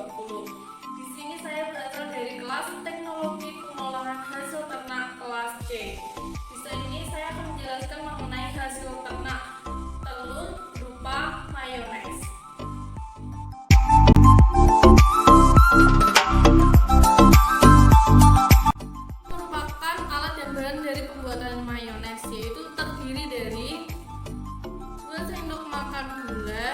2020. Di sini saya berasal dari kelas Teknologi Pengolahan Hasil Ternak kelas C. Di sini saya akan menjelaskan mengenai hasil ternak telur berupa mayones. Merupakan alat dan bahan dari pembuatan mayones, yaitu terdiri dari 2 sendok makan gula,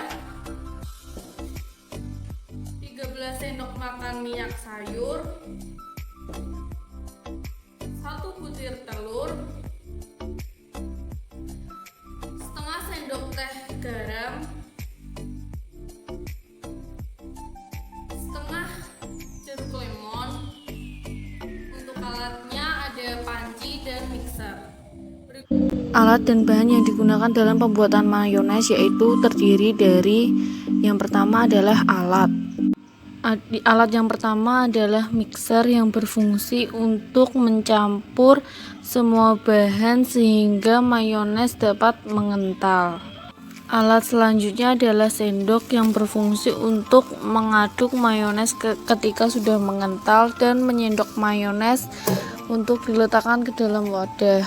13 sendok makan minyak sayur, 1 butir telur, setengah sendok teh garam, setengah jeruk lemon. Untuk alatnya ada panci dan mixer. Alat dan bahan yang digunakan dalam pembuatan mayones yaitu terdiri dari yang pertama adalah alat. Alat yang pertama adalah mixer yang berfungsi untuk mencampur semua bahan sehingga mayones dapat mengental. Alat selanjutnya adalah sendok yang berfungsi untuk mengaduk mayones ketika sudah mengental dan menyendok mayones untuk diletakkan ke dalam wadah.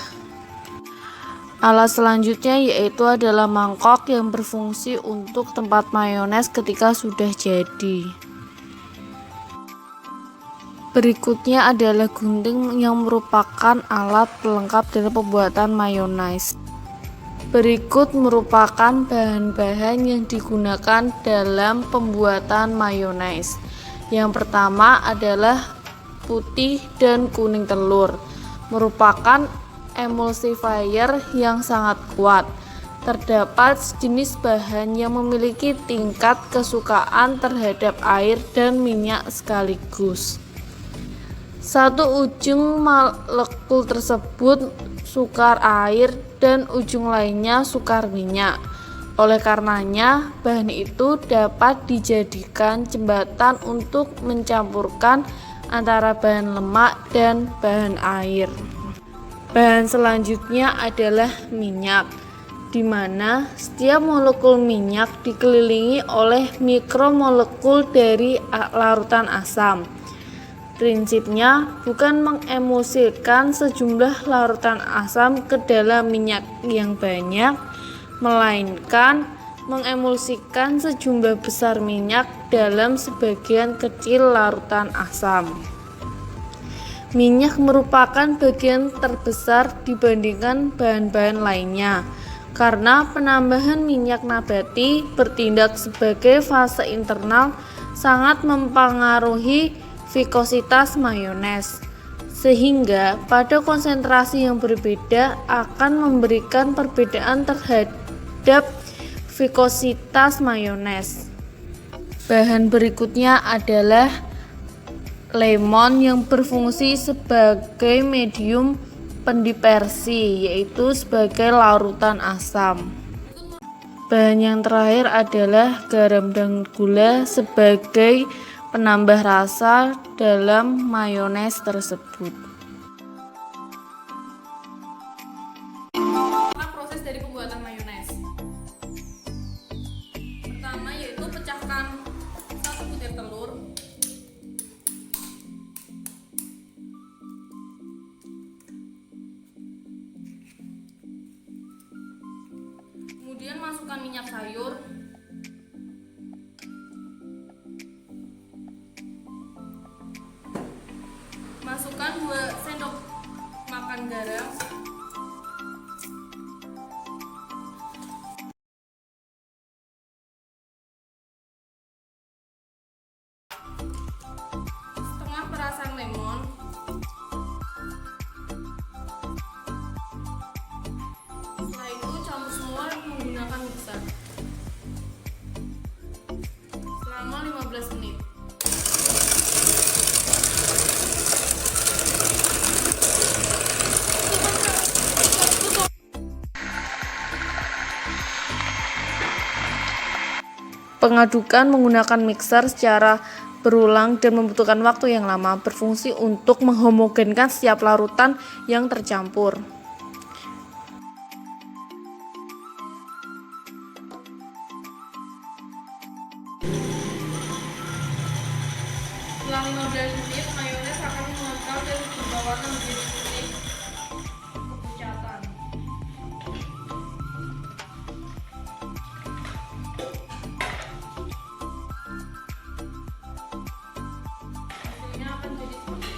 Alat selanjutnya yaitu adalah mangkok yang berfungsi untuk tempat mayones ketika sudah jadi. Berikutnya adalah gunting yang merupakan alat pelengkap dalam pembuatan mayones. Berikut merupakan bahan-bahan yang digunakan dalam pembuatan mayones. Yang pertama adalah putih dan kuning telur, merupakan emulsifier yang sangat kuat. Terdapat sejenis bahan yang memiliki tingkat kesukaan terhadap air dan minyak sekaligus. Satu ujung molekul tersebut sukar air dan ujung lainnya sukar minyak. Oleh karenanya, bahan itu dapat dijadikan jembatan untuk mencampurkan antara bahan lemak dan bahan air. Bahan selanjutnya adalah minyak, di mana setiap molekul minyak dikelilingi oleh mikromolekul dari larutan asam. Prinsipnya bukan mengemulsikan sejumlah larutan asam ke dalam minyak yang banyak, melainkan mengemulsikan sejumlah besar minyak dalam sebagian kecil larutan asam. Minyak merupakan bagian terbesar dibandingkan bahan-bahan lainnya, karena penambahan minyak nabati bertindak sebagai fase internal sangat mempengaruhi vikositas mayones, sehingga pada konsentrasi yang berbeda akan memberikan perbedaan terhadap vikositas mayones. Bahan berikutnya adalah lemon yang berfungsi sebagai medium pendispersi, yaitu sebagai larutan asam. Bahan yang terakhir adalah garam dan gula sebagai penambah rasa dalam mayones tersebut. Proses dari pembuatan mayones. Pertama yaitu pecahkan 1 butir telur. Kemudian masukkan minyak sayur. Masukkan 2 sendok makan garam. Setengah perasan lemon. Setelah itu campur semua menggunakan mixer selama 15 menit. Pengadukan menggunakan mixer secara berulang dan membutuhkan waktu yang lama, berfungsi untuk menghomogenkan setiap larutan yang tercampur. lima belas menit, mayones akan mengental dan berubah warna menjadi putih kepucatan. Hasilnya akan jadi seperti ini.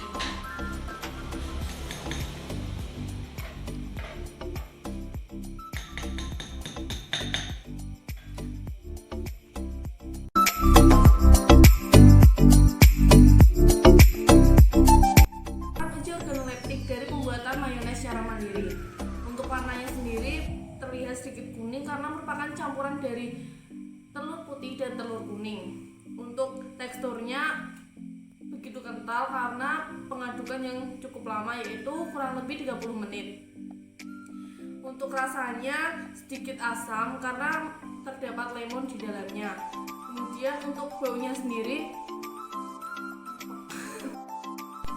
Uji organoleptik dari pembuatan mayones secara mandiri. Untuk warnanya sendiri terlihat sedikit kuning karena merupakan campuran dari telur putih dan telur kuning. Untuk teksturnya begitu kental karena pengadukan yang cukup lama, yaitu kurang lebih 30 menit. Untuk rasanya sedikit asam karena terdapat lemon di dalamnya. Kemudian untuk baunya sendiri,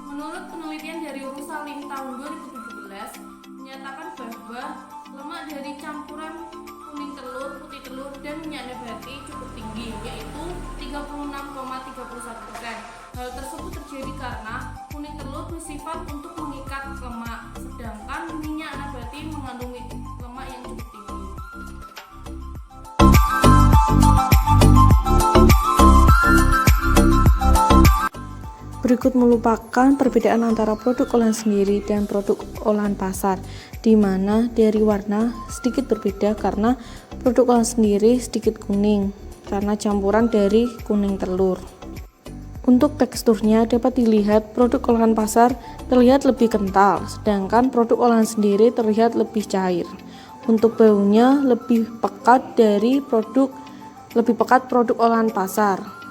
menurut penelitian dari Rusaling tahun 2017 menyatakan bahwa lemak dari campuran kuning telur, putih telur, dan minyak nabati cukup tinggi, yaitu 36,31%. Hal tersebut terjadi karena kuning telur bersifat untuk mengikat lemak, sedangkan minyak nabati mengandung lemak yang cukup tinggi. Berikut merupakan perbedaan antara produk olahan sendiri dan produk olahan pasar, di mana dari warna sedikit berbeda karena produk olahan sendiri sedikit kuning karena campuran dari kuning telur. Untuk teksturnya dapat dilihat produk olahan pasar terlihat lebih kental, sedangkan produk olahan sendiri terlihat lebih cair. Untuk baunya lebih pekat produk olahan pasar.